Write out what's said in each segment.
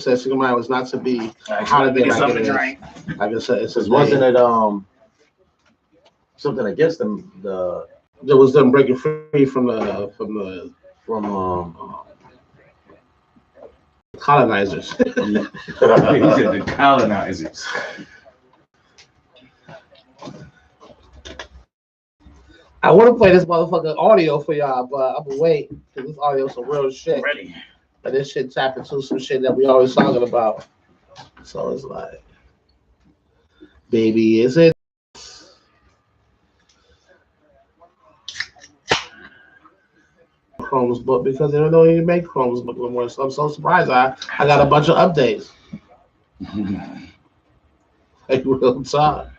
said Secret Mind was not to be how did they like it is. Like I said, it's wasn't it something against them? There was them breaking free from colonizers. He said the colonizers. I want to play this motherfucking audio for y'all, but I'm gonna wait because this audio is some real shit. Ready. But this shit tap into some shit that we always talking about. So it's like, baby, is it? Chromebook because they don't even make Chromebook no more. So I'm so surprised. I got a bunch of updates. Like real time.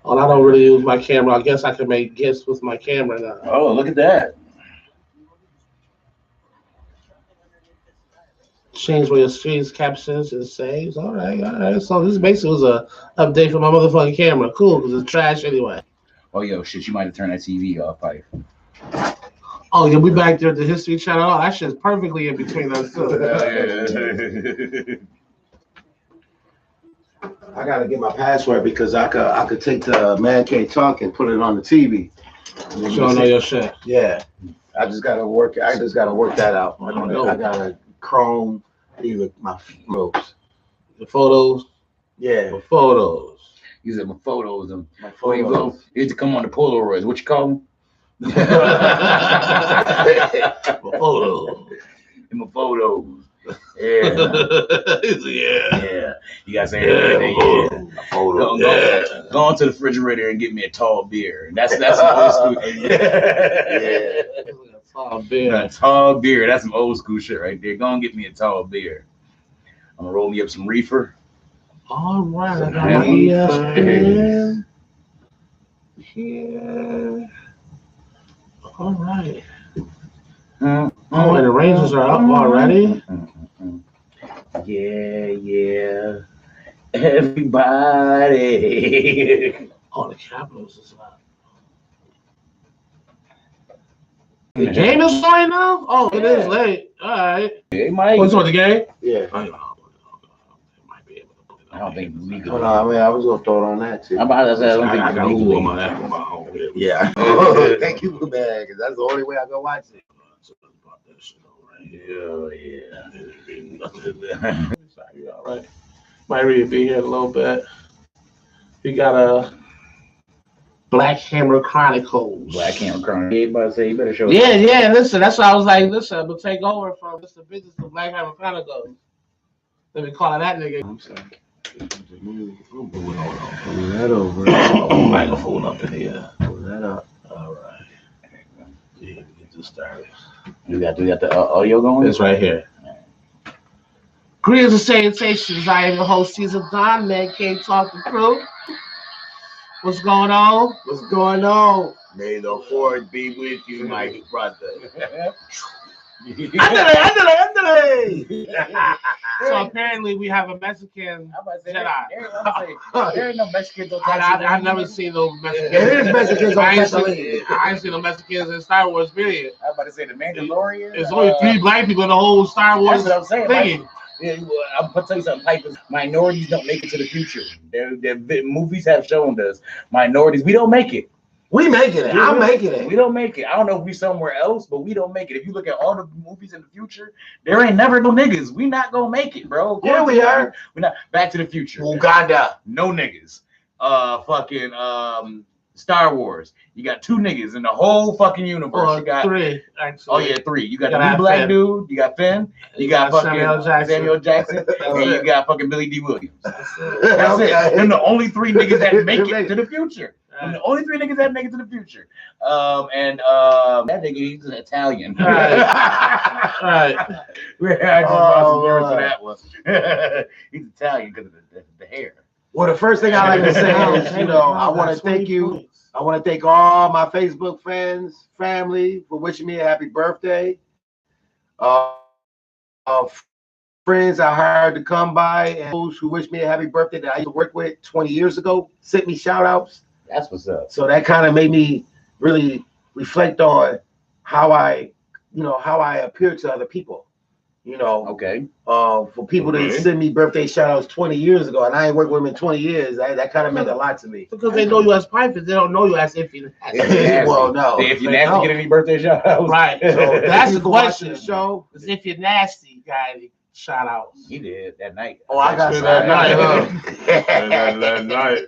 Oh, I don't really use my camera. I guess I can make gifts with my camera now. Oh, look at that. Change where your screen's captions and saves. All right. So this basically was a update for my motherfucking camera. Cool, because it's trash anyway. Oh, yo, shit, you might have turned that TV off, Pipe. Oh, yeah, we back there at the History Channel. Oh, that shit's perfectly in between us two. I gotta get my password because I could take the ManCave talk and put it on the TV. You don't know your shit. Yeah, I just gotta work that out. I gotta Chrome either my photos. The photos. Yeah, the photos. You said my photos. My Before you go, you used to come on the Polaroids. What you call them? My photos. My photos. Yeah. Yeah. You gotta say that. My photos. Go on to the refrigerator and get me a tall beer. That's some old school. Yeah. Tall beer. A tall beer. That's some old school shit right there. Go and get me a tall beer. I'm gonna roll me up some reefer. All right. I got my ESPN. Yeah. All right. Oh, and the Rangers are up already? Yeah. Everybody. Oh, the Capitals is up. The game is starting now? Oh, it is late. All right. Hey, Mike. What's on the game? Yeah. Might be able to put it I don't think we Hold on, I was gonna throw it on that too. I'm about to say, I don't think I got we Hulu can. on my phone. Yeah. Thank you, man, because that's the only way I can watch it. Sorry, all right. Might really be here in a little bit. We got a Black Hammer Chronicles. Black Hammer Chronicles. Everybody say you better show. Yeah. Listen, that's why I was like, listen, I'm gonna take over from Mr. Business to Black Hammer Chronicles. Let me call that nigga. I'm sorry. Pull that over. microphone up in here. Pull that up. All right. Yeah, get this started. You got the audio going? It's right here. Greetings and salutations. I am your host, Caesar Don, ManCave Talking Crew. What's going on? What's going on? May the Lord be with you, my brother. Andale. So apparently we have a Mexican Jedi. There ain't no Mexicans on I've never seen no Mexicans. There is Mexicans on I Tatooine. ain't seen no Mexicans in Star Wars, period. I'm about to say the Mandalorian. There's only 3 black people in the whole Star Wars That's what I'm saying. thing. I'm gonna tell you something. Pipe, minorities don't make it to the future. Their movies have shown us minorities. We don't make it. We making it. I'm making it. We don't make it. I don't know if we somewhere else, but we don't make it. If you look at all the movies in the future, there ain't never no niggas. We not gonna make it, bro. Yeah, we are. We're not. Back to the Future. Uganda. No niggas. Fucking Star Wars. You got 2 niggas in the whole fucking universe. You got 3, actually. Oh yeah, 3. You got the new black dude. You got Finn. You got fucking Samuel Jackson, and you got fucking Billy D. Williams. That's it. And the only 3 niggas that make it to the future. And the only 3 niggas that make it to the future. That nigga, he's an Italian. Right. That was. He's Italian because of the hair. Well, the first thing I like to say is, I want to thank you. I want to thank all my Facebook friends, family for wishing me a happy birthday. Friends I hired to come by and those who wished me a happy birthday that I used to work with 20 years ago sent me shout outs. That's what's up. So that kind of made me really reflect on how I appear to other people. You know, Okay. For people to send me birthday shout outs 20 years ago, and I ain't worked with them in 20 years, that kind of meant a lot to me. Because they know you as Pipers, they don't know you as if you nasty. Well, no. If you're nasty, get any birthday shout outs. Right. So that's the question. The show. Is if you're nasty, guy, shout outs. He did that night. Oh, I got that night, huh? that night.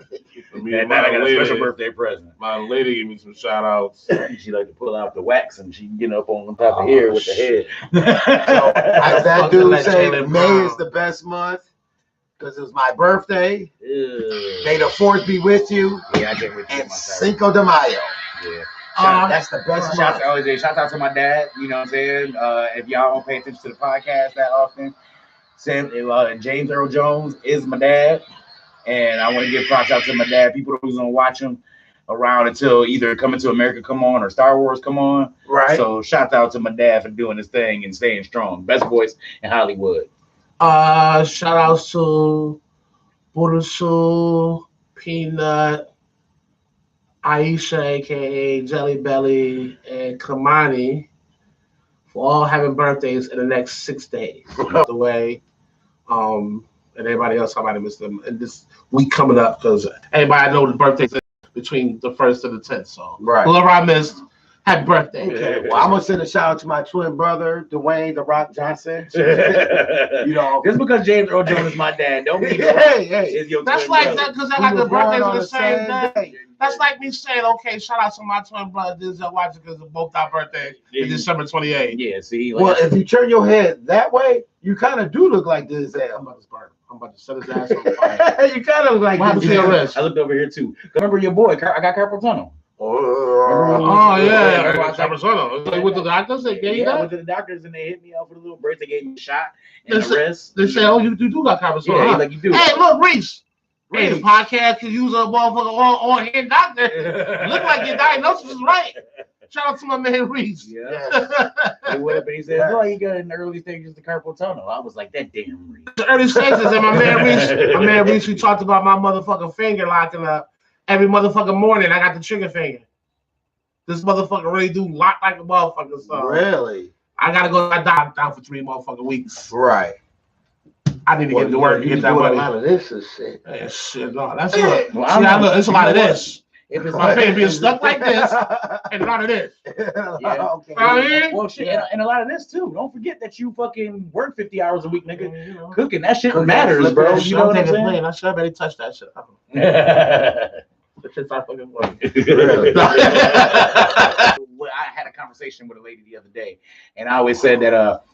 That night I got a special birthday present. My lady gave me some shout outs. She like to pull out the wax and she get up on top of here with the head. So, as that dude said, May is the best month because it was my birthday. May the 4th be with you. Yeah, I can't wait. And Cinco de Mayo. Yeah. That's the best Shout month. out to my dad. You know what I'm saying? If y'all don't pay attention to the podcast that often, James Earl Jones is my dad. And I want to give props out to my dad. People who's gonna watch him around until either Coming to America come on or Star Wars come on. Right. So shout out to my dad for doing his thing and staying strong. Best voice in Hollywood. Shout outs to Burusu, Peanut, Aisha, aka Jelly Belly, and Kamani for all having birthdays in the next 6 days. The way, and everybody else, I might have missed them. And this week coming up, because everybody I know the birthdays between the 1st and the 10th. So whoever I missed, happy birthday. Okay. Well, I'm gonna send a shout out to my twin brother, Dwayne The Rock Johnson. You know, just because James Earl Jones is my dad, don't mean hey. That's like that because I got the birthdays on the same day. That's like me saying, okay, shout out to my twin brother Denzel Washington because of both our birthdays in December 28th. Yeah, see. Well, if you turn your head that way, you kind of do look like Denzel. I'm about to set his ass on fire. You kind of look like Denzel. I looked over here too. Remember your boy? I got carpal tunnel. Oh yeah, carpal tunnel. Like with the doctors, they gave you that. Went to the doctors and they hit me out for the little brace. They gave me a shot and the wrist. They said, "Oh, you do got carpal tunnel." Yeah, like you do. Hey, look, Reese. Hey, the podcast could use a motherfucker on-hand doctor. Look like your diagnosis is right. Shout out to my man Reese. Yeah. He went up and he said, "Oh, you got in the early stages of the carpal tunnel." I was like, "That damn Reese." The early stages, and my man Reese, we talked about my motherfucking finger locking up every motherfucking morning. I got the trigger finger. This motherfucker really do lock like a motherfucker. So really, I gotta go down for 3 motherfucking weeks. Right. I need to get to work and get that money. A lot of this is shit. Yeah, shit, no, that's it. Well, it's a lot of this. If it's my finger being stuck like this, and a lot of this. Yeah. Okay. Well, shit, and a lot of this too. Don't forget that you fucking work 50 hours a week, nigga. Cooking, that shit matters, bro. You know what I'm saying? I should have already touched that shit. That shit's not fucking funny. I had a conversation with a lady the other day, and I always said that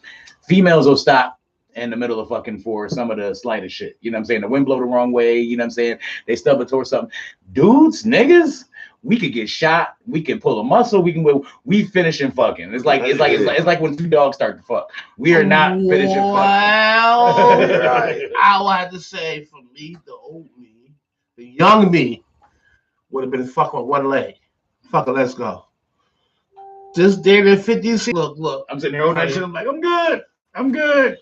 females will stop in the middle of fucking for some of the slightest shit. You know what I'm saying? The wind blow the wrong way. You know what I'm saying? They stub a toe or something. Dudes, niggas, we could get shot. We can pull a muscle. We finishing fucking. It's like when 2 dogs start to fuck. We are not finishing fucking. Well, I would have to say for me, the old me, the young me, would have been fucking with one leg. Fuck it, let's go. Just dated 50. Look. I'm sitting there holding that shit. I'm like, I'm good. I'm good.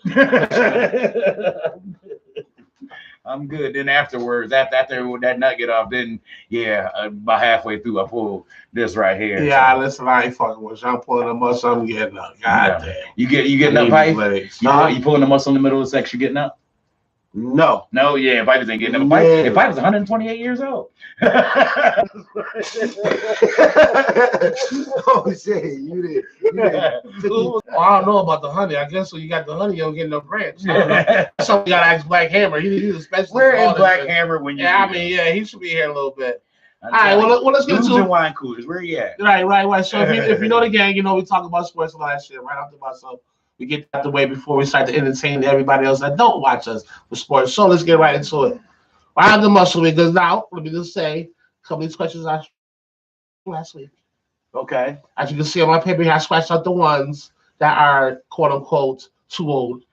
I'm good. Then afterwards, after that nut get off, then about halfway through, I pull this right here. Yeah, listen, I ain't fucking with you. I'm pulling the muscle. I'm getting up. God damn. You getting up, Pipe? You pulling the muscle in the middle of the sex? You getting up? No. Yeah, Pipe ain't getting up. Pipe was 128 years old. Oh shit, you did. Well, I don't know about the honey. I guess when you got the honey, you don't get no branch. So you gotta ask Black Hammer. He's a specialist. Where is Black Hammer when you? Yeah, I mean, he should be here a little bit. All right, well, let's get to wine coolers. Where you at? Right. So if you know the gang, you know we talk about sports and all that shit right off the bat. So we get out the way before we start to entertain everybody else that don't watch us for sports. So let's get right into it. I have the muscle because now, let me just say, a couple of these questions I last week. Okay. As you can see on my paper, I scratched out the ones that are quote unquote too old.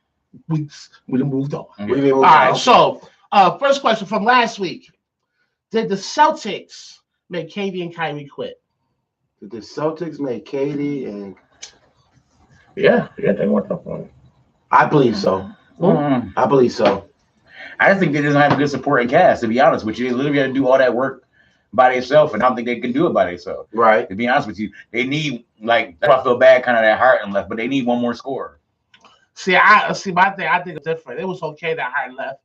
We moved on. All right. So first question from last week. Did the Celtics make KD and Kyrie quit? Did the Celtics make KD and... Yeah, they went up on it. I believe so. I believe so. I just think they doesn't have a good supporting cast, to be honest with you. They literally got to do all that work by themselves, and I don't think they can do it by themselves. Right. To be honest with you, they need, like, I feel bad kind of that Harden left, but they need one more scorer. See, my thing. I think it's different. It was okay that Hart left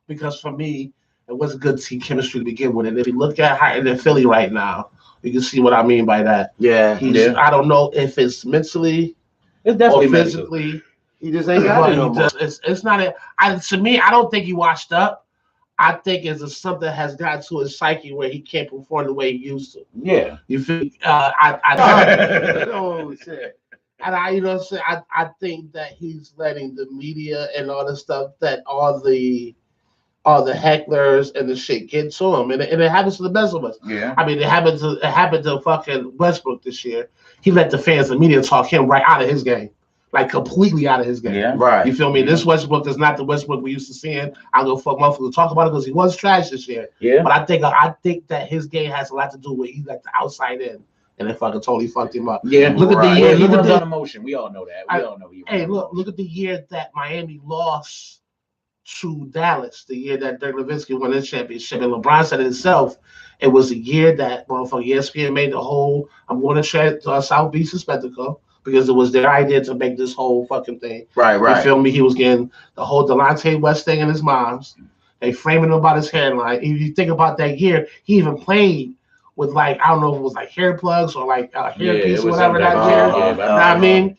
because for me, it was a good team chemistry to begin with. And if you look at Hart in Philly right now, you can see what I mean by that. Yeah. I don't know if it's mentally, it's definitely or physically. mental. He just ain't got it no more. It's not to me. I don't think he washed up. I think it's something has got to his psyche where he can't perform the way he used to. Yeah. You feel? Oh shit. And I think that he's letting the media and all the stuff that all the hecklers and the shit get to him, and it happens to the best of us. Yeah. I mean, it happened to fucking Westbrook this year. He let the fans and media talk him right out of his game, like completely out of his game. Yeah. Right. You feel me? This Westbrook is not the Westbrook we used to seeing. I'll go fuck motherfuckers talk about it because he was trash this year. Yeah. But I think that his game has a lot to do with he's like the outside in. And it fucking totally fucked him up. Yeah, look at the year. He Look runs at on emotion. We all know that. We all know he. Hey, look at the year that Miami lost to Dallas. The year that Dirk Nowitzki won his championship, and LeBron said it himself. It was the year that motherfucker ESPN made the whole. I'm going to trade South Beach spectacle because it was their idea to make this whole fucking thing. Right. You feel me? He was getting the whole Delonte West thing in his mom's. They framing him about his hairline. If you think about that year, he even played with like, I don't know if it was like hair plugs or like a hairpiece or whatever that year. You know what I mean?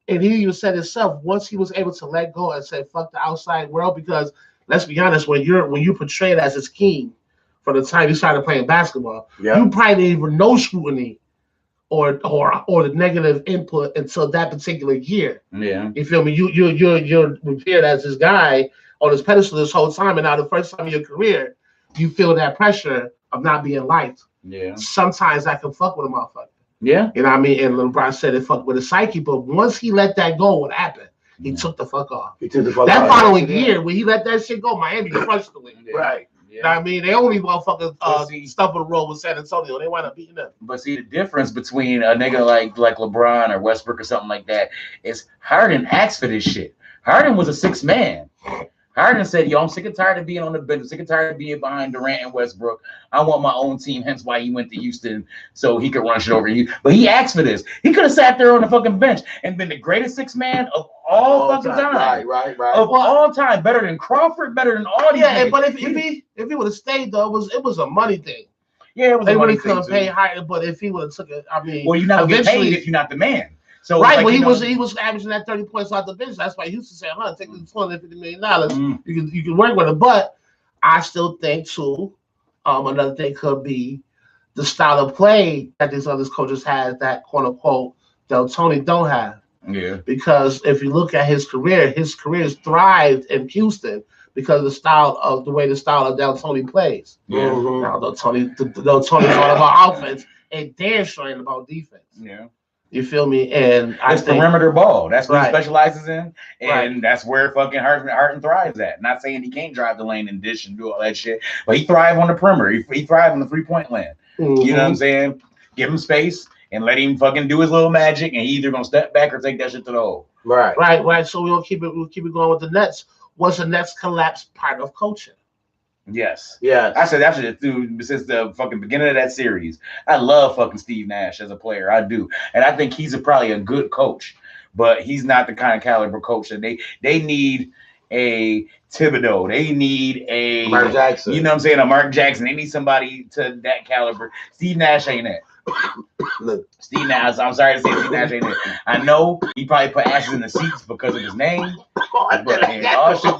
And he even said himself, once he was able to let go and say, fuck the outside world, because let's be honest, when you portrayed as his king from the time you started playing basketball, you probably didn't even know scrutiny or the negative input until that particular year. Yeah. You feel me? You're revered as this guy on his pedestal this whole time, and now the first time in your career, you feel that pressure of not being liked. Yeah. Sometimes that can fuck with a motherfucker. Yeah. You know what I mean? And LeBron said it fucked with his psyche, but once he let that go, what happened? He took the fuck off. He took the fuck that off. following year, when he let that shit go, Miami crushed the league. Right. You know what I mean? They only motherfuckers stuff on the road with San Antonio. They wind up beating them. But see, the difference between a nigga like LeBron or Westbrook or something like that is Harden asked for this shit. Harden was a sixth man. Harden said, yo, I'm sick and tired of being on the bench. I'm sick and tired of being behind Durant and Westbrook. I want my own team, hence why he went to Houston so he could run shit over you. But he asked for this. He could have sat there on the fucking bench and been the greatest sixth man of all fucking time. Right. Of all time. Better than Crawford, better than all these niggas. But if he would have stayed, though, it was a money thing. Yeah, it was they a money really thing, couldn't pay higher, but if he would have took it, I mean, well, you're not getting paid if you're not the man. So right, like, well, he was averaging that 30 points off the bench. That's why he used to say, take this $250 million. You can work with it. But I still think too, another thing could be the style of play that these other coaches have that quote unquote D'Antoni don't have. Yeah. Because if you look at his career has thrived in Houston because of the way the style of D'Antoni plays. Yeah. Now D'Antoni's all about offense and damn sure ain't about defense. Yeah. You feel me? And it's perimeter ball. That's what he specializes in, and Right. that's where fucking Harden thrives at. Not saying he can't drive the lane and dish and do all that shit, but he thrives on the perimeter. He thrives on the 3-point land. You know what I'm saying? Give him space and let him fucking do his little magic, and he's either gonna step back or take that shit to the hole. Right. So we'll keep it going with the Nets. Was the Nets collapse part of coaching? Yes. Yeah. I said that shit through since the fucking beginning of that series. I love fucking Steve Nash as a player. I do. And I think he's probably a good coach, but he's not the kind of caliber coach that they need a Thibodeau. They need a Mark Jackson. You know what I'm saying? A Mark Jackson. They need somebody to that caliber. Steve Nash ain't that. Steve Nash, I'm sorry to say Steve Nash ain't that. I know he probably put asses in the seats because of his name. But man, that's the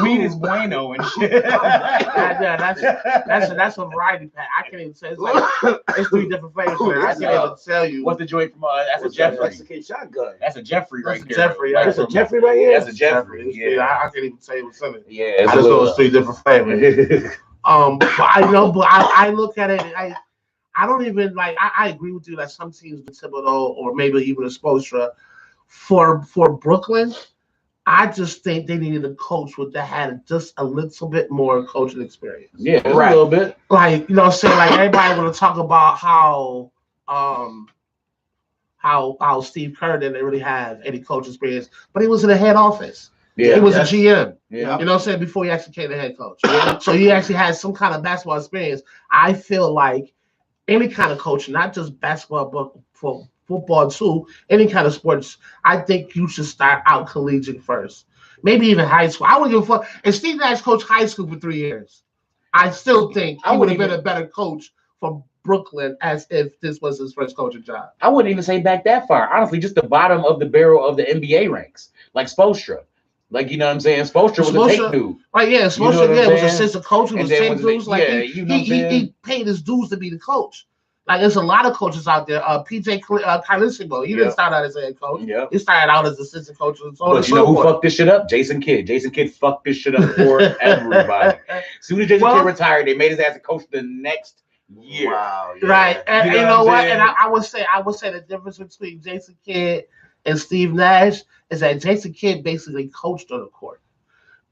weed is bueno and shit. That's a variety pack. I can't even say it's 3 different flavors. I can't even tell you. What's the joint from? That's a Jeffrey. Mexican shotgun. That's a Jeffrey right here. Jeffrey. That's a Jeffrey right here. That's a Jeffrey. Yeah, I can't even tell you what's in it. Yeah, I just know it's 3 different flavors. But I look at it. I don't even like. I agree with you that some teams, the Thibodeau or maybe even a Spoelstra, for Brooklyn, I just think they needed a coach that had just a little bit more coaching experience. Yeah, a little bit. Like, you know what I'm saying? Like, everybody want to talk about how Steve Kerr didn't really have any coach experience, but he was in the head office. Yeah, he was a GM. Yeah. You know what I'm saying? Before he actually became the head coach. So he actually had some kind of basketball experience. I feel like any kind of coach, not just basketball, but football too, any kind of sports, I think you should start out collegiate first. Maybe even high school. I wouldn't give a fuck. If Steve Nash coached high school for 3 years, I still think he would have been a better coach from Brooklyn as if this was his first coaching job. I wouldn't even say back that far. Honestly, just the bottom of the barrel of the NBA ranks, like Spoelstra. Like, you know what I'm saying? Spoelstra was a take dude. Right, yeah. Spoelstra, was assistant coach. He was take dudes. Like, he paid his dues to be the coach. Like, there's a lot of coaches out there. PJ Carlissimo, he didn't start out as a head coach. He started out as assistant coach. But you know who fucked this shit up? Jason Kidd. Jason Kidd fucked this shit up for everybody. As soon as Jason Kidd retired, they made his ass a coach the next year. Wow. Yeah. Right. And you know what? And I would say the difference between Jason Kidd and Steve Nash is that Jason Kidd basically coached on the court.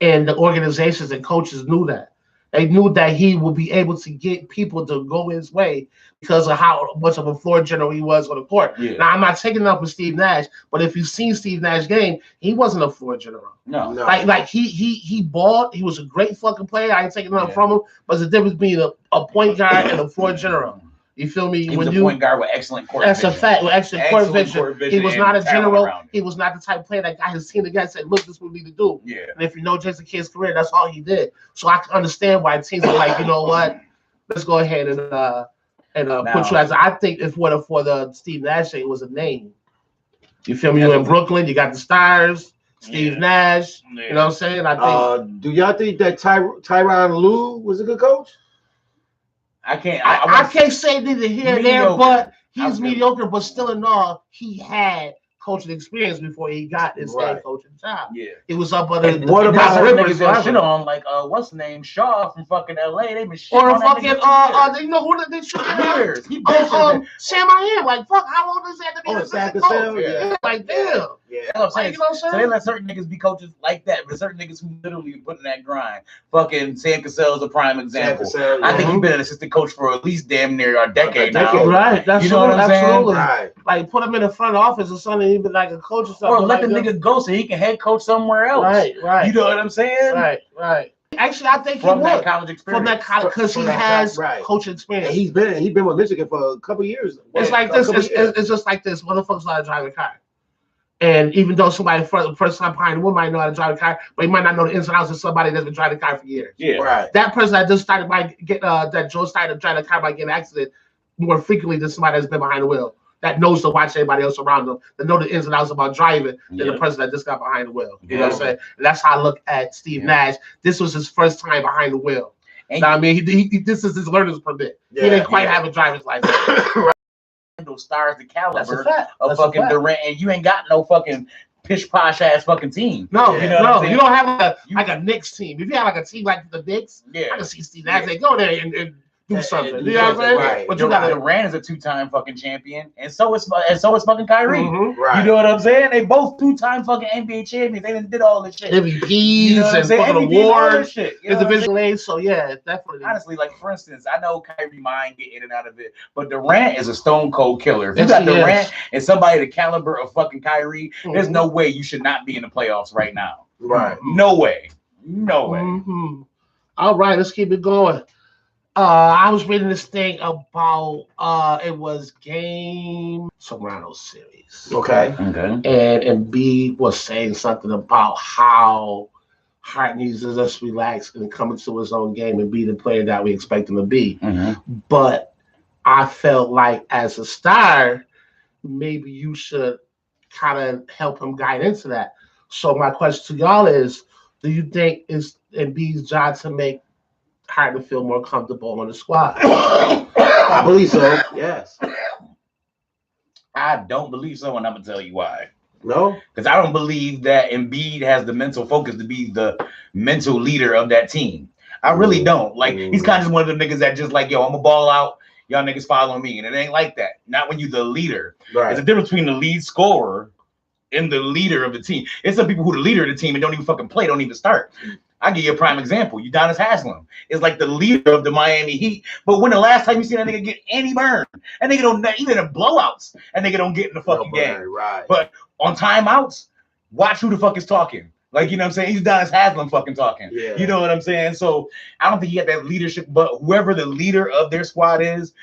And the organizations and coaches knew that. They knew that he would be able to get people to go his way because of how much of a floor general he was on the court. Yeah. Now, I'm not taking up with Steve Nash, but if you've seen Steve Nash's game, he wasn't a floor general. No. Like he balled. He was a great fucking player. I ain't taking nothing from him, but there's a difference between a point guard and a floor general. You feel me? He was a point guard with excellent court vision. That's a fact. With excellent court vision. He was not a general. He was not the type of player that got his team together and said, look, this is what we need to do. Yeah. And if you know Jason Kidd's career, that's all he did. So I can understand why teams are like, you know what? Let's go ahead and put you as I think if for the Steve Nash thing, it was a name. You feel me? You're in Brooklyn, you got the Stars, Steve Nash. You know what I'm saying? I think. Do y'all think that Tyronn Lue was a good coach? I can't say neither here or there, but he's mediocre. But still in all, he had coaching experience before he got his head coaching job. Yeah, it was up on the. What about Rivers? Shit on like what's the name? Shaw from fucking LA. They been shit on fucking you know who they should have? Sam I am like fuck. How long does that to be a assistant coach? Yeah, like damn. Yeah, that's what I'm saying. So they let certain niggas be coaches like that, but certain niggas who literally put in that grind. Fucking Sam Cassell is a prime example. I think he's been an assistant coach for at least damn near a decade now. Right, that's you know what I'm saying? Right. Like put him in the front office or something, he'd be like a coach or something. Or let the nigga go so he can head coach somewhere else. Right. You know what I'm saying? Right. Actually, I think from that college experience. From that college, because he has coaching experience. And he's been with Michigan for a couple of years. It's like this. It's just like this. Motherfuckers know how to drive a car. And even though somebody for the first time behind the wheel might know how to drive a car, but he might not know the ins and outs of somebody that's been driving a car for years. Yeah, right. That person that just started that Joe started driving a car by getting an accident more frequently than somebody that's been behind the wheel. That knows to watch everybody else around them, that know the ins and outs about driving than the person that just got behind the wheel. You know what I'm saying? And that's how I look at Steve Nash. This was his first time behind the wheel. Now, I mean, this is his learner's permit. He didn't quite have a driver's license. Those stars, the caliber of fucking Durant, and you ain't got no fucking pish posh ass fucking team. No, you don't have like a Knicks team. If you have like a team like the Knicks, I can see Steve Nash. They go there and do something. You know what I'm saying? Right. But you got Durant is a 2-time fucking champion, and so is fucking Kyrie. Right. You know what I'm saying? They both 2-time fucking NBA champions. They did all this shit. MVPs and fucking awards. Individual A's. So yeah, definitely. Honestly, like for instance, I know Kyrie might get in and out of it, but Durant is a stone cold killer. If you got Durant and somebody the caliber of fucking Kyrie, there's no way you should not be in the playoffs right now. Right. No way. No way. All right, let's keep it going. I was reading this thing about it was game Toronto series. Okay. And Embiid was saying something about how Hart needs to just relax and come into his own game and be the player that we expect him to be. But I felt like as a star, maybe you should kind of help him guide into that. So my question to y'all is, do you think it's Embiid's job to make Hard to feel more comfortable on the squad? I believe so. Yes. I don't believe so, and I'm gonna tell you why. No, because I don't believe that Embiid has the mental focus to be the mental leader of that team. I really don't. Like he's kind of just one of them niggas that just like, yo, I'm gonna ball out. Y'all niggas follow me, and it ain't like that. Not when you're the leader. Right. There's a difference between the lead scorer and the leader of the team. It's some people who are the leader of the team and don't even fucking play, don't even start. I'll give you a prime example. Udonis Haslem is like the leader of the Miami Heat. But when the last time you seen that nigga get any burn? And nigga don't, even in blowouts, and nigga don't get in the fucking game. Right. But on timeouts, watch who the fuck is talking. Like, you know what I'm saying? He's Udonis Haslem fucking talking. Yeah. You know what I'm saying? So I don't think he got that leadership, but whoever the leader of their squad is,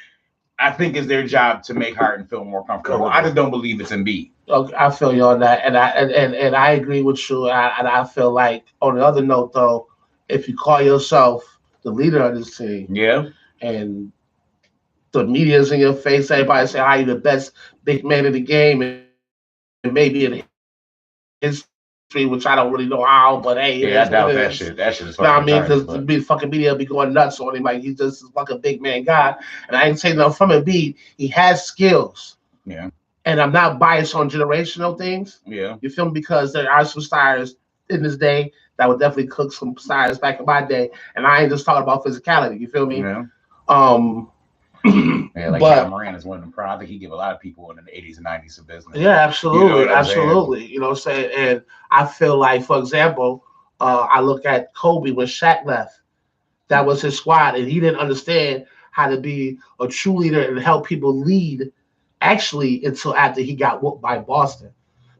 I think it's their job to make Harden feel more comfortable. I just don't believe it's Embiid. Okay, I feel you on that, and I agree with you. And I feel like on the other note, though, if you call yourself the leader of this team, yeah, and the media's in your face, everybody say how you the best big man in the game, and maybe in history, which I don't really know how, but hey, yeah, I doubt that shit. That shit is fucking. You know what I mean? Because the fucking media be going nuts on him, like he's just like a big man guy. And I ain't saying nothing from Embiid. He has skills. Yeah. And I'm not biased on generational things. Yeah. You feel me? Because there are some stars in this day that would definitely cook some stars back in my day. And I ain't just talking about physicality. You feel me? Yeah. Yeah, like John Moran is one of them. I think he give a lot of people in the 80s and 90s some business. Yeah, absolutely. You know absolutely. You know what I'm saying? And I feel like, for example, I look at Kobe when Shaq left. That was his squad, and he didn't understand how to be a true leader and help people lead actually until after he got whooped by Boston.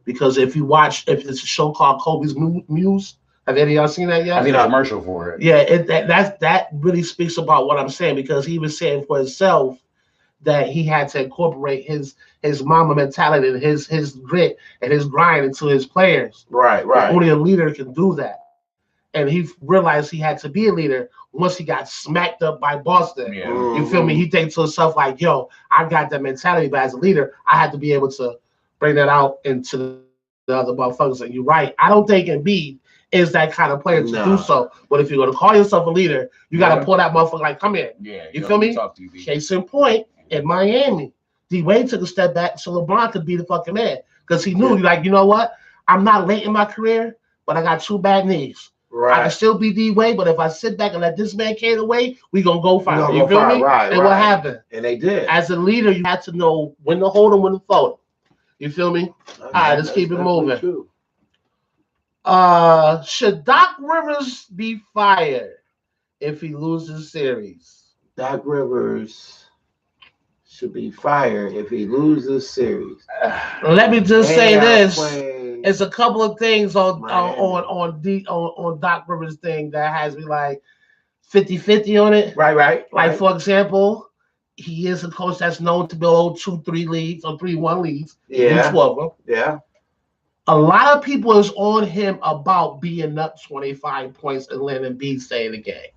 Because if it's a show called Kobe's Muse, have any of y'all seen that yet? I think a commercial for it. Yeah, that really speaks about what I'm saying, because he was saying for himself that he had to incorporate his mama mentality and his grit and his grind into his players. Right. Only a leader can do that. And he realized he had to be a leader once he got smacked up by Boston. Yeah. You feel me? He thinks to himself like, yo, I got that mentality, but as a leader, I had to be able to bring that out into the other motherfuckers. And you're right. I don't think Embiid is that kind of player to do so. But if you're going to call yourself a leader, you got to pull that motherfucker like, come in. Yeah. You feel me? Case in point, in Miami, D-Wade took a step back so LeBron could be the fucking man. Because he knew, like, you know what? I'm not late in my career, but I got 2 bad knees. Right. I can still be D-Wade, but if I sit back and let this man carry the weight, we going to go far. You feel me? Right, and what happened? And they did. As a leader, you have to know when to hold him, when to fold him. You feel me? All right, let's keep it moving. True. Should Doc Rivers be fired if he loses series? Doc Rivers should be fired if he loses series. Let me just say this. It's a couple of things on Doc Rivers thing that has me like 50-50 on it. Right. Like, for example, he is a coach that's known to build 2-3 leagues or 3-1 leagues. Yeah. 2 of them. Yeah. A lot of people is on him about being up 25 points and letting Embiid stay in the game.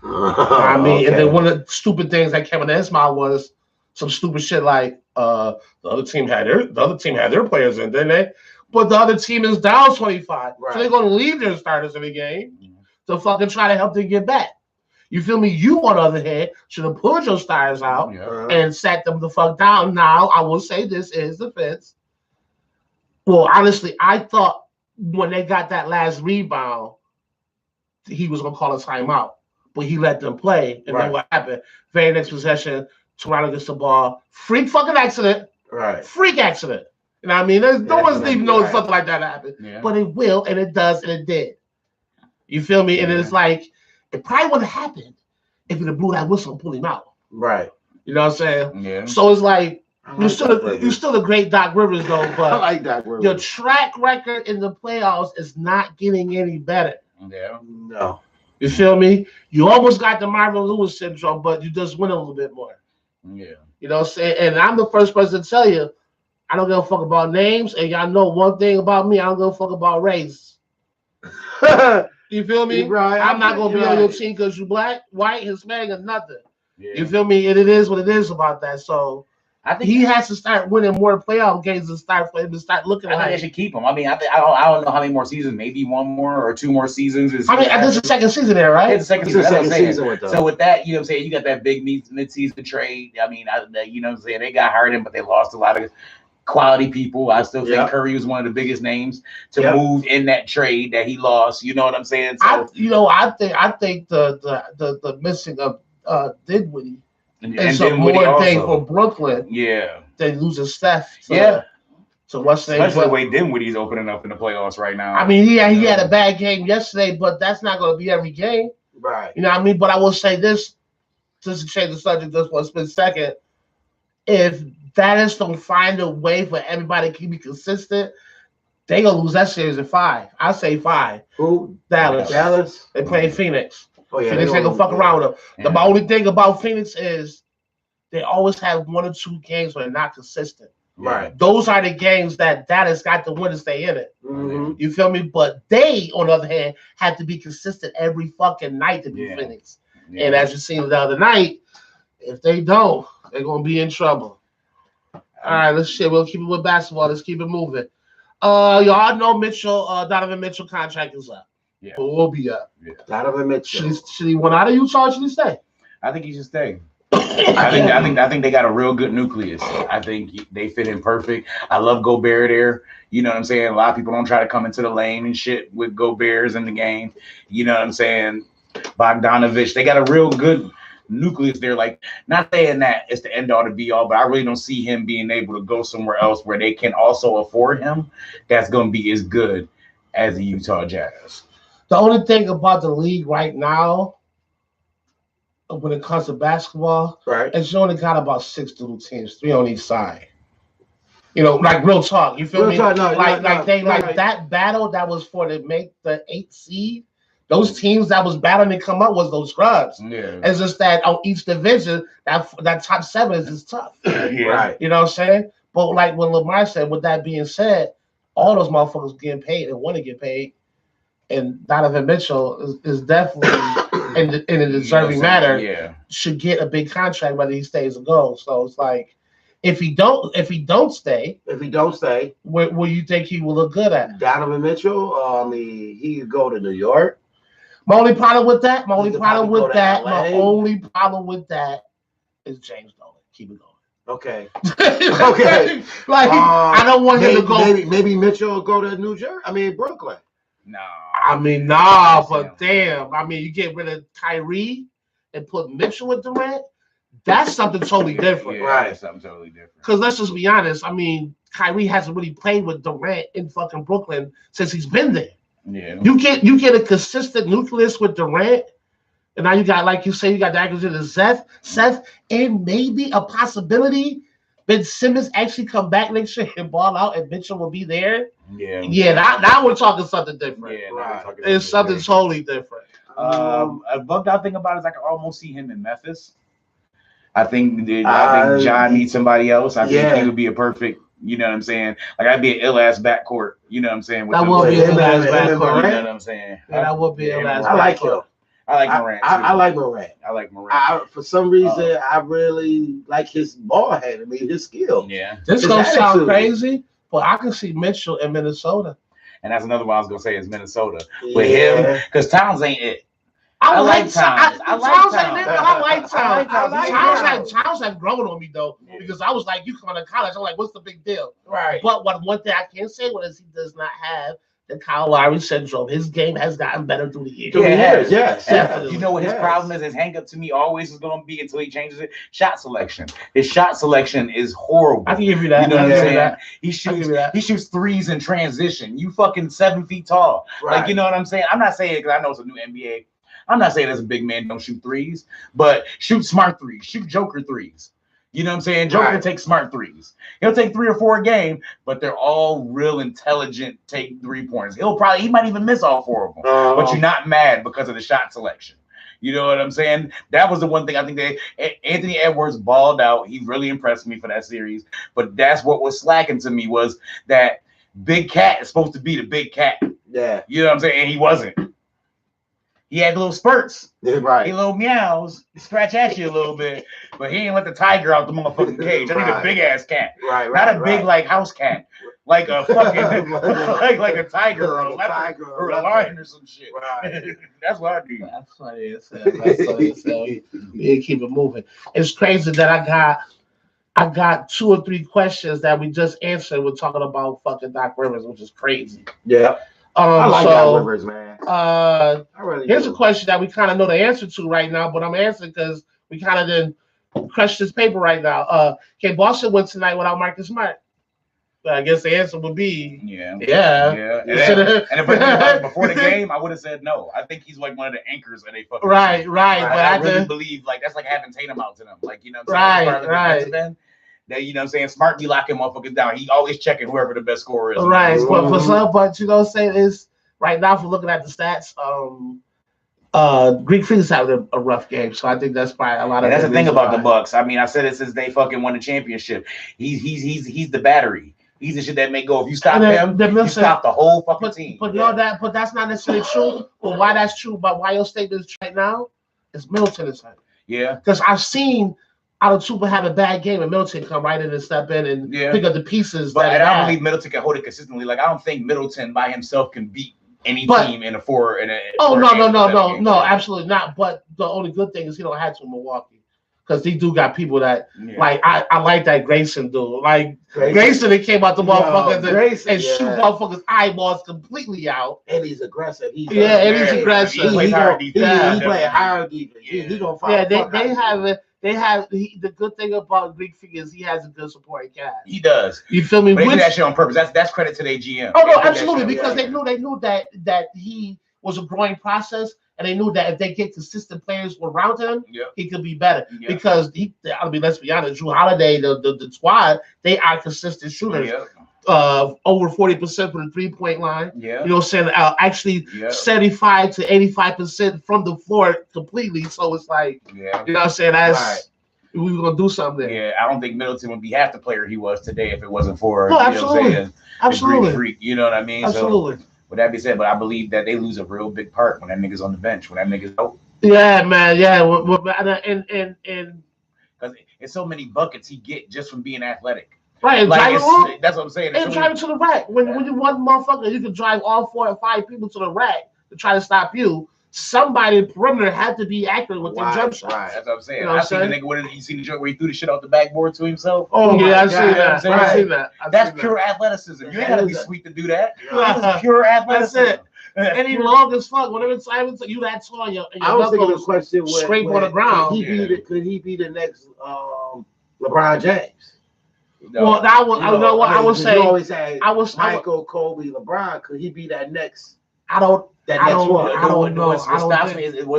I mean, and then one of the stupid things that came into his mouth was some stupid shit like the other team had their players in, didn't they? But the other team is down 25. Right. So they're going to leave their starters in the game to fucking try to help them get back. You feel me? You, on the other hand, should have pulled your starters out and sat them the fuck down. Now, I will say this in his defense. Well, honestly, I thought when they got that last rebound, he was going to call a timeout. But he let them play. And then what happened? Very next possession, Toronto gets the ball. Freak fucking accident. Right. Freak accident. You know what I mean? No one's even knows something like that happened. Yeah. But it will, and it does, and it did. You feel me? And it's like, it probably wouldn't have happened if he'd have blew that whistle and pulled him out. Right. You know what I'm saying? Yeah. So it's like, you're still a great Doc Rivers, though, but I like Doc Rivers. Your track record in the playoffs is not getting any better. Yeah. No. You feel me? You almost got the Marvin Lewis syndrome, but you just win a little bit more. Yeah. You know what I'm saying? And I'm the first person to tell you, I don't give a fuck about names, and y'all know one thing about me, I don't give a fuck about race. You feel me? Right. I'm not going to be on your team because you black, white, Hispanic, or nothing. Yeah. You feel me? And it is what it is about that. So I think he has to start winning more playoff games and start looking at I think they should keep him. I mean, I don't know how many more seasons, maybe 1 more or 2 more seasons. This is the second season there, right? It's the second season. So with that, you know what I'm saying, you got that big mid-season trade. I mean, you know what I'm saying, they got Harden, but they lost a lot of quality people. I still think Curry was one of the biggest names to move in that trade that he lost. You know what I'm saying? So, I think the missing of Dinwiddie is a more thing for Brooklyn. Yeah, they losing Steph. So what's especially the way Dinwiddie's opening up in the playoffs right now. I mean, he had a bad game yesterday, but that's not going to be every game, right? You know what I mean? But I will say this, just to change the subject just for a split second, if Dallas don't find a way for everybody to be consistent, they gonna lose that series in 5. I say 5. Who? Dallas. They playing Phoenix. Oh yeah. Phoenix ain't gonna fuck around with them. The only thing about Phoenix is they always have 1 or 2 games where they're not consistent. Right. Those are the games that has got to win to stay in it. Mm-hmm. You feel me? But they, on the other hand, have to be consistent every fucking night to be Phoenix. Yeah. And as you seen the other night, if they don't, they're gonna be in trouble. All right, we'll keep it with basketball. Let's keep it moving. Y'all know Donovan Mitchell contract is up. Yeah. But we'll be up. Yeah. Donovan Mitchell. Should he went out of Utah or should he stay? I think he should stay. I think they got a real good nucleus. I think they fit in perfect. I love Gobert there. You know what I'm saying? A lot of people don't try to come into the lane and shit with Gobert's in the game. You know what I'm saying? Bogdanovich. They got a real good nucleus there. Like, not saying that it's the end all to be all, but I really don't see him being able to go somewhere else where they can also afford him. That's going to be as good as the Utah Jazz. The only thing about the league right now, when it comes to basketball, is you only got about 6 little teams, 3 on each side. You know, like real talk. You feel me? That battle that was for to make the 8th seed. Those teams that was battling to come up was those scrubs. Yeah. It's just that on each division, that top 7 is just tough. Right. You know what I'm saying? But like what Lamar said, with that being said, all those motherfuckers getting paid and want to get paid. And Donovan Mitchell is definitely in a deserving manner should get a big contract whether he stays or goes. So it's like if he don't stay, where you think he will look good at? Donovan Mitchell, he could go to New York. My only problem with that is James Dolan. Keep it going. Okay. Okay. Like I don't want him to go. Maybe Mitchell will go to New Jersey. Brooklyn. But damn. You get rid of Kyrie and put Mitchell with Durant. That's something totally different. Right. Something totally different. Because let's just be honest. Kyrie hasn't really played with Durant in fucking Brooklyn since he's been there. Yeah. You get a consistent nucleus with Durant, and now you got, like you say, you got the acquisition of Seth, and maybe a possibility Ben Simmons actually come back next year and ball out, and Mitchell will be there. Yeah. Now we're talking something different. Yeah, it's something totally different. A bugged out thing about it is I can almost see him in Memphis. I think John needs somebody else. I think he would be a perfect. You know what I'm saying? Like, I'd be an ill-ass backcourt. You know what I'm saying? That would be an ill-ass backcourt. You know what I'm saying? Yeah, that would be an ill-ass backcourt. I like him. I like Morant. I like Morant. For some reason, I really like his ball head. His skill. Yeah. This gonna sound crazy, but I can see Mitchell in Minnesota. And that's another one I was gonna say is Minnesota. With him, because Towns ain't it. I like Towns. I like Towns. Towns have grown on me though, because I was like, you come to college. I'm like, what's the big deal? Right. But one thing I can say is he does not have the Kyle Lowry syndrome. His game has gotten better through the years. Yes. You know what his problem is? His hang up to me always is going to be until he changes it. Shot selection. His shot selection is horrible. I can give you that. You know what I'm saying? He shoots threes in transition. You fucking 7 feet tall. Right. Like, you know what I'm saying? I'm not saying it because I know it's a new NBA. I'm not saying as a big man don't shoot threes, but shoot smart threes. Shoot Joker threes. You know what I'm saying? Joker takes smart threes. He'll take 3 or 4 a game, but they're all real intelligent take 3-pointers. He might even miss all 4 of them, but you're not mad because of the shot selection. You know what I'm saying? That was the one thing I think Anthony Edwards balled out. He really impressed me for that series, but that's what was slacking to me was that Big Cat is supposed to be the big cat. Yeah. You know what I'm saying? And he wasn't. He had little spurts. Right. He little meows, scratch at you a little bit, but he ain't let the tiger out the motherfucking cage. I need a big ass cat. Right. Not a big like house cat. Like a fucking like a tiger or a leopard or a lion or some shit. Right. That's what I do. That's funny as hell. Yeah, keep it moving. It's crazy that I got 2 or 3 questions that we just answered. We're talking about fucking Doc Rivers, which is crazy. Yeah. I like Doc Rivers, man. Here's a question that we kind of know the answer to right now, but I'm answering because we kind of didn't crush this paper right now. Can Boston win tonight without Marcus Smart? I guess the answer would be yeah. And if it before the game, I would have said no. I think he's like one of the anchors of a fucking right. But I really believe like that's like having Tatum out to them. Like, you know what I'm saying? Right. That, you know what I'm saying? Smart be locking motherfuckers down. He always checking whoever the best scorer is. Right. But you know what I'm saying is right now, if we're looking at the stats, Greek Freak's having a rough game, so I think that's probably a lot of. That's the thing about the Bucks. I mean, I said it since they fucking won the championship. He's the battery. He's the shit that may go. If you stop him, you stop the whole fucking team. But but that's not necessarily true. But why that's true? But why your statement is right now is Middleton is hurt. Yeah, because I've seen out of Super have a bad game and Middleton come right in and step in and pick up the pieces. But I don't believe Middleton can hold it consistently. Like I don't think Middleton by himself can beat any team in a four. No, absolutely not. But the only good thing is he don't have to in Milwaukee because they do got people that like I like that Grayson dude. Like Grayson that came out the motherfuckers and shoot motherfuckers eyeballs completely out. And he's aggressive. He's aggressive. He play hard defense. He gonna fight. Yeah, they have the good thing about Greek Freak is he has a good supporting cast. He does. You feel me? But they do that shit on purpose. That's credit to their GM. Oh no, absolutely, because they knew that he was a growing process, and they knew that if they get consistent players around him, he could be better. Because let's be honest, Drew Holiday, the squad, they are consistent shooters. Over 40% from the 3-point line. You know what I'm saying? Actually 75 to 85% from the floor completely. So it's like, you know what I'm saying? That's we were gonna do something there. Yeah, I don't think Middleton would be half the player he was today if it wasn't for absolutely. Freak, you know what I mean? Absolutely. So, with that being said, but I believe that they lose a real big part when that nigga's on the bench, when that nigga's out. Yeah, man. Yeah, and because it's so many buckets he get just from being athletic. Right, like that's what I'm saying. And driving to the rack. When you one motherfucker, you can drive all 4 or 5 people to the rack to try to stop you. Somebody in the perimeter had to be accurate with their jump shot. Right, that's what I'm saying. You know I seen the nigga. You seen the joke where he threw the shit off the backboard to himself? Oh yeah, I've seen that. That's pure athleticism. You ain't gotta be sweet to do that. That's pure athleticism. That's it. And he long as fuck. Whenever time you that tall, your I was thinking the question scrape on the ground. Could he be the next LeBron James? Well, I would say. You always say Michael, Kobe, LeBron. Could he be that next? I don't know. What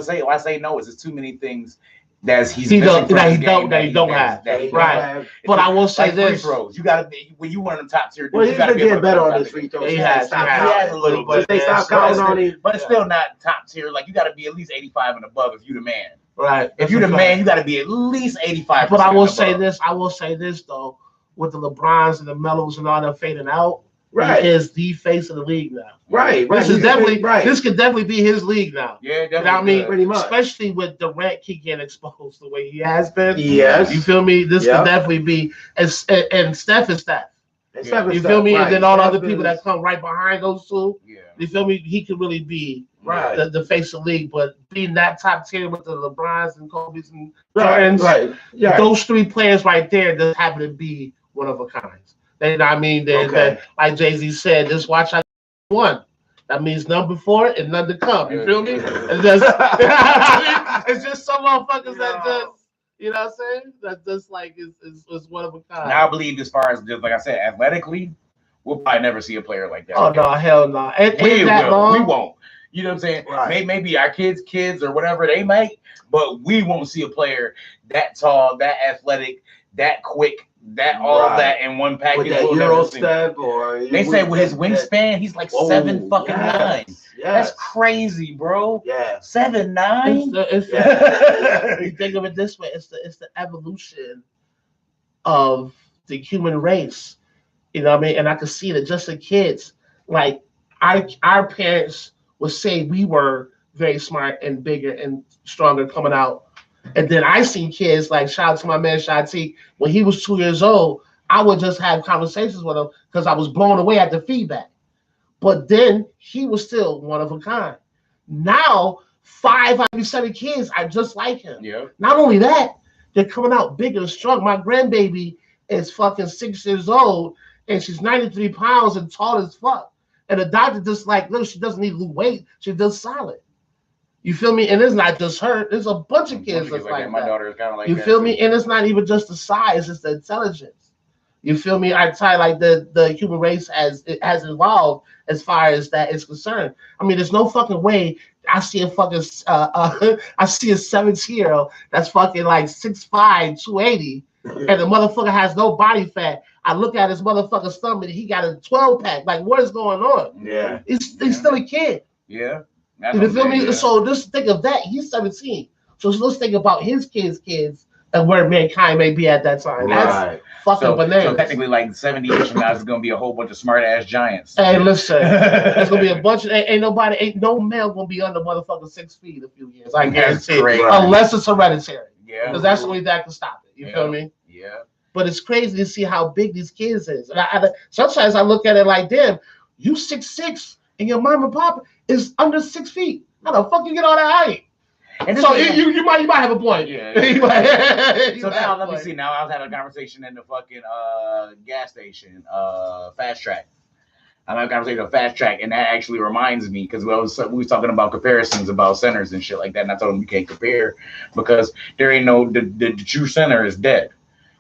I say no is there's too many things that he don't have. Right. But I will say this: free throws. You gotta be when you one of them top tier. Well, he's been getting better on his free throws. He has a little bit. They stop counting on him, but it's still not top tier. Like you got to be at least 85 and above if you the man. Right. If you the man, you got to be at least 85. But I will say this though, with the LeBrons and the Melos and all that fading out. Right, he is the face of the league now. Right. This is definitely This could definitely be his league now. Yeah, definitely. You know what I mean? Pretty much. Especially with Durant getting exposed the way he has been. Yes. You feel me? This could definitely be and Steph is Steph. You feel me? And then all the other people that come right behind those two. Yeah. You feel me? He could really be the face of the league, but being that top tier with the LeBrons and Kobe's and Jordans, those 3 players right there just happen to be one of a kind. You know what I mean? Like Jay-Z said, just watch out 1. That means number 4 and none to come. You feel me? It's just some motherfuckers that just, you know what I'm saying? That just like is one of a kind. Now I believe as far as just like I said, athletically, we'll probably never see a player like that. Oh no, hell no. We won't. You know what I'm saying? Right. Maybe our kids or whatever they might, but we won't see a player that tall, that athletic, that quick. That in one package. With that Euro step, or they say with his wingspan, he's like 7 fucking 9. Yes. That's crazy, bro. Yeah, 7'9". You think of it this way: it's the evolution of the human race. You know what I mean? And I can see that just the kids, like our parents would say we were very smart and bigger and stronger coming out. And then I seen kids like shout out to my man Shati. When he was 2 years old, I would just have conversations with him because I was blown away at the feedback. But then he was still one of a kind. Now 5 out of 7 kids are just like him. Yeah. Not only that, they're coming out bigger and strong. My grandbaby is fucking 6 years old and she's 93 pounds and tall as fuck. And the doctor just like, look, she doesn't need to lose weight. She does solid. You feel me? And it's not just her. There's a bunch of kids that's like that. My daughter is kind of like that. You feel me? And it's not even just the size; it's the intelligence. You feel me? I tell you, like the human race has evolved as far as that is concerned. I mean, there's no fucking way I see a fucking I see a 17-year-old that's fucking like 6'5", 280, and the motherfucker has no body fat. I look at his motherfucking stomach, he got a 12-pack. Like, what is going on? Yeah, he's still a kid. Yeah. You feel me? Yeah. So just think of that. He's 17. So let's think about his kids, and where ManCave may be at that time. That's fucking bananas. So technically, like 70 years from now, there's gonna be a whole bunch of smart ass giants. Hey, listen, there's gonna be a bunch of ain't no male gonna be under motherfucking 6 feet in a few years. I guarantee, unless it's hereditary. Yeah, because that's the only that can stop it. You feel me? Yeah. But it's crazy to see how big these kids is. And sometimes I look at it like, damn, you 6'6", and your mom and pop is under 6 feet. How the fuck you get all that height? And so you might have a point. Yeah. So now let me see. Now I was having a conversation in the fucking gas station, Fast Track. I'm having a conversation with Fast Track, and that actually reminds me because we was talking about comparisons about centers and shit like that, and I told him you can't compare because there ain't no the true center is dead.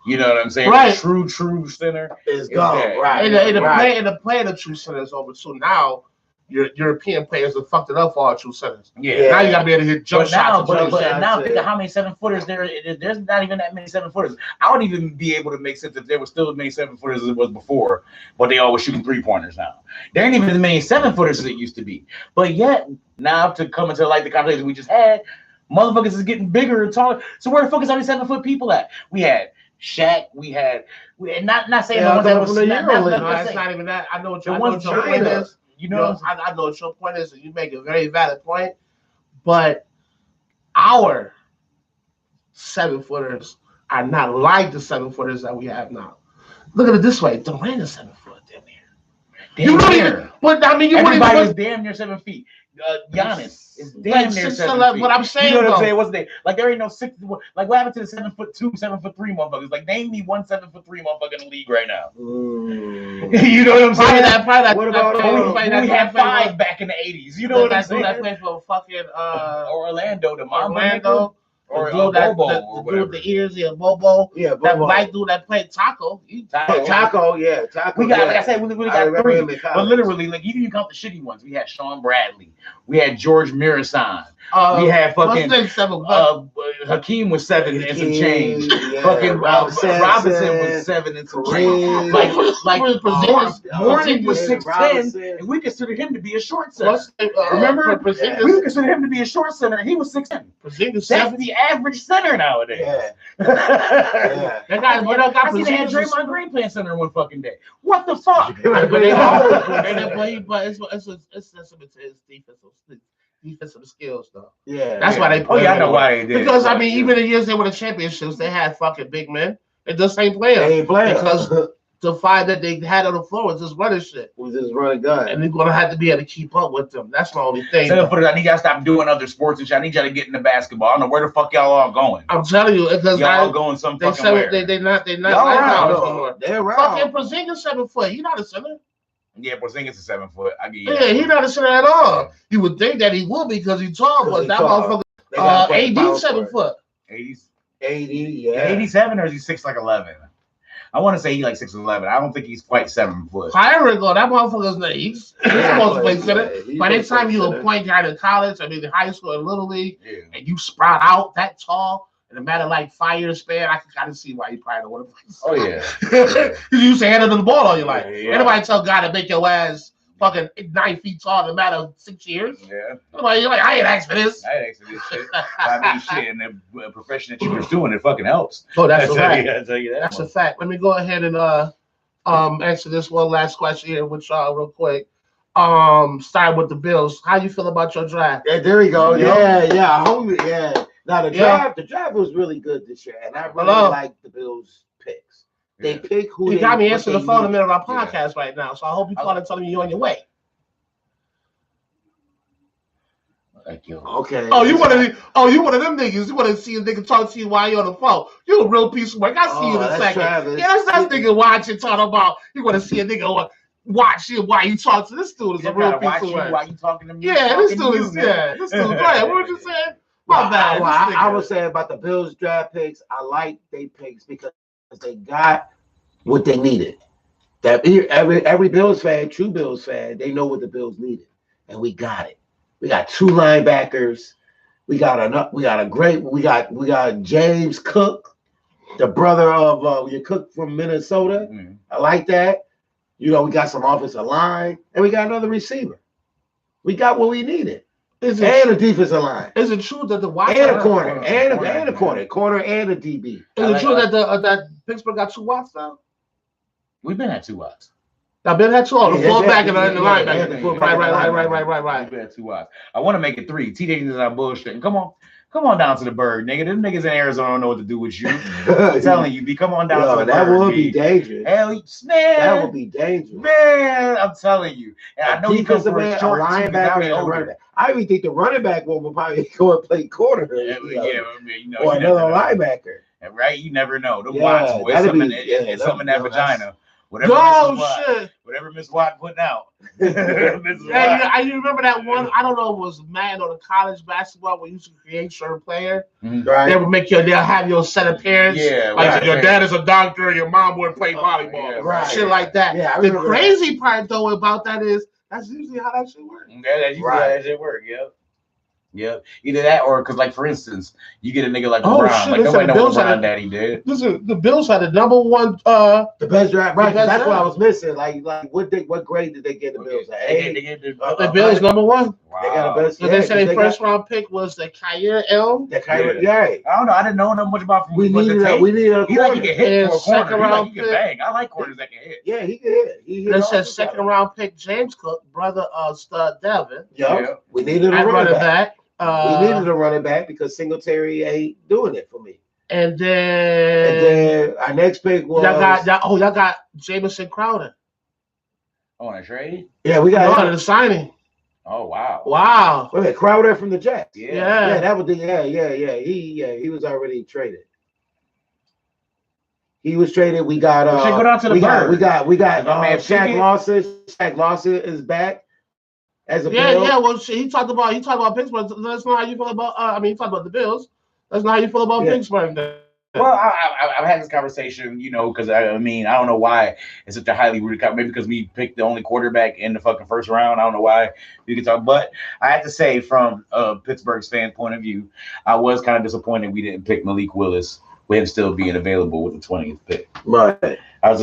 You know what I'm saying? Right. The true center is gone. Dead. Right. And the play of the true center is over. So now your European players have fucked it up for our true centers. Yeah. Now you gotta be able to hit jump shots. But now think of how many 7-footers there's not even that many 7-footers. I wouldn't even be able to make sense if there was still as many 7-footers as it was before, but they all were shooting 3-pointers now. There ain't even as many 7-footers as it used to be. But yet now to come into like the conversation we just had, motherfuckers is getting bigger and taller. So where the fuck is all these 7-foot people at? We had Shaq, we had not saying the ones that was that's not even that. I know what your point is. You know, I know what your point is, and you make a very valid point. But our 7-footers are not like the 7-footers that we have now. Look at it this way: Durant is 7 foot, damn near. But I mean, everybody is damn near 7 feet. Giannis is damn near 7 feet. What I'm saying, you know what I'm saying? What's they like? There ain't no 6. Like what happened to the 7'2", 7'3" motherfuckers? Like name me one 7'3" motherfucker in the league right now. You know what I'm saying? What about we had 5 back in the 80s? You know what I'm saying? That played for fucking Orlando, the Orlando. Or Bobo, or whatever. The ears, Bobo. Yeah, Bobo. That black dude that played Taco. Taco. We got, like I said, we got 3. But literally, like even you count the shitty ones, we had Sean Bradley, we had George Mirasan, we had fucking Hakeem was 7 and some change. Yeah, fucking Robinson was 7 and some change. Like Morning was 6'10", and we considered him to be a short center. Remember, we considered him to be a short center, and he was 6'10". That's the average center nowadays. Yeah. That guy, I seen they had Draymond Green playing center one fucking day. What the fuck? But it's his defensive skills, though. Yeah. That's why they play. Oh, yeah, I know why they did. Because, I mean, even the years they won the championships, they had fucking big men. They just ain't playing. They ain't playing. Because the 5 that they had on the floor was just running shit. Was just running gun. And they're going to have to be able to keep up with them. That's my only thing. I need y'all to stop doing other sports and shit. I need y'all to get into basketball. I don't know where the fuck y'all all going. I'm telling you. Because y'all going some fucking where. They're not around. They're around. Fucking Porzingis 7 foot. He's not a center. Yeah, Porzingis is 7 foot. I get you. Yeah, he's not a center at all. You would think that he would because he's tall, but that motherfucker AD 7 foot. 80, yeah. 87 or is he 6'11"? I want to say he's like 6'11". I don't think he's quite 7 foot. Kyrie, that motherfucker's he's supposed to play center. By the time you a point guard in college, I mean, in high school and little league, and you sprout out that tall in a matter of like 5 years span, I can kind of see why you probably don't want to play. Oh yeah, because you used to handle the ball all your life. Anybody tell God to make your ass fucking 9 feet tall in a matter of 6 years? Yeah. You're like, I ain't asked for this. I ain't asked for this shit. I mean, shit, and the profession that you're pursuing, it fucking helps. Oh, that's a fact. I tell you that. That's a fact. Let me go ahead and answer this one last question here with y'all real quick. Start with the Bills. How you feel about your draft? Yeah, there we go. Yeah. Now the draft was really good this year, and I really like the Bills picks. They pick who you got me answering the phone in the middle of our podcast right now, so I hope you call and telling me you're on your way. Thank you. Okay. You one of them niggas. You want to see a nigga talk to you while you're on the phone. You a real piece of work. I'll see you in a second. Travis. Yeah, that's that nigga watching talking about. You want to see a nigga watch you while you talk to this dude is a real piece of work. While you talking to me? Yeah, this dude is. This dude. Go ahead. What were you saying? My bad. I was saying about the Bills draft picks. I like they picks because they got what they needed. That every Bills fan, true Bills fan, they know what the Bills needed, and we got it. We got 2 linebackers. We got James Cook, the brother of your Cook from Minnesota. Mm-hmm. I like that. We got some offensive line, and we got another receiver. We got what we needed. and the defensive line. Is it true that the Watts and a corner and a corner and a DB? Is it true that that Pittsburgh got 2 Watts now? We've been at 2 Watts. I've been at 2. The fullback and the linebacker. Right. We've been at 2 Watts. I want to make it 3. TJ is not bullshitting. Come on down to the bird, nigga. Them niggas in Arizona don't know what to do with you. I'm telling you, come on down to the bird. That would be dangerous. Hell, man. That would be dangerous. Man, I'm telling you. And I know he comes from a short linebacker and a running back. I even think the running back will probably go and play corner. Or another linebacker. Right? You never know. The Watts, it's something in that vagina. Whatever Miss Watt putting out. I remember that one. I don't know if it was Madden or the college basketball where you used to create certain player. Right. They would they'll have your set appearance. Yeah, like your dad is a doctor, your mom would play volleyball. Right. Shit like that. Yeah, the crazy part though about that is that's usually how that shit works. Yeah, that's usually how that shit works. Yeah, either that or because, like, for instance, you get a nigga like LeBron. Like, nobody knows what LeBron daddy did. Listen, the Bills had the #1, the best draft. Right, that's what I was missing. Like, what grade did they get the Bills at? The Bills #1. Wow. They got the best. They said their first round pick was the Kyer Elm. Yeah. I don't know. I didn't know much about him. We needed a corner. He like he can hit for a corner. He can bang. I like corners that can hit. Yeah, he can hit. They said second round pick James Cook, brother of Stud Devin. Yeah. We needed a running back. We needed a running back because Singletary ain't doing it for me. And then our next pick was y'all got Jamison Crowder. On a trade? Yeah, we got the signing. Oh wow. Wow. Wait a minute, Crowder from the Jets. Yeah, that was he was already traded. He was traded. We got go down to the bird. We got Shaq Lawson. Shaq Lawson is back. As a Bill. Well, he talked about Pittsburgh. That's not how you feel about. He talked about the Bills. That's not how you feel about Pittsburgh. Well, I've had this conversation, because I don't know why it's such a highly rooted maybe because we picked the only quarterback in the fucking first round. I don't know why we can talk, but I have to say, from Pittsburgh's fan point of view, I was kind of disappointed we didn't pick Malik Willis with him still being available with the 20th pick. Right. I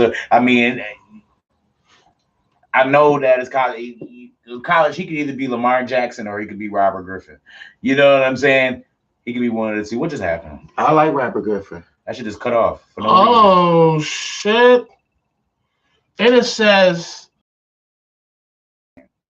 know that it's college, he could either be Lamar Jackson or he could be Robert Griffin. You know what I'm saying? He could be one of the two. What just happened? I like Robert Griffin. That shit just cut off. For no reason. Shit. And it says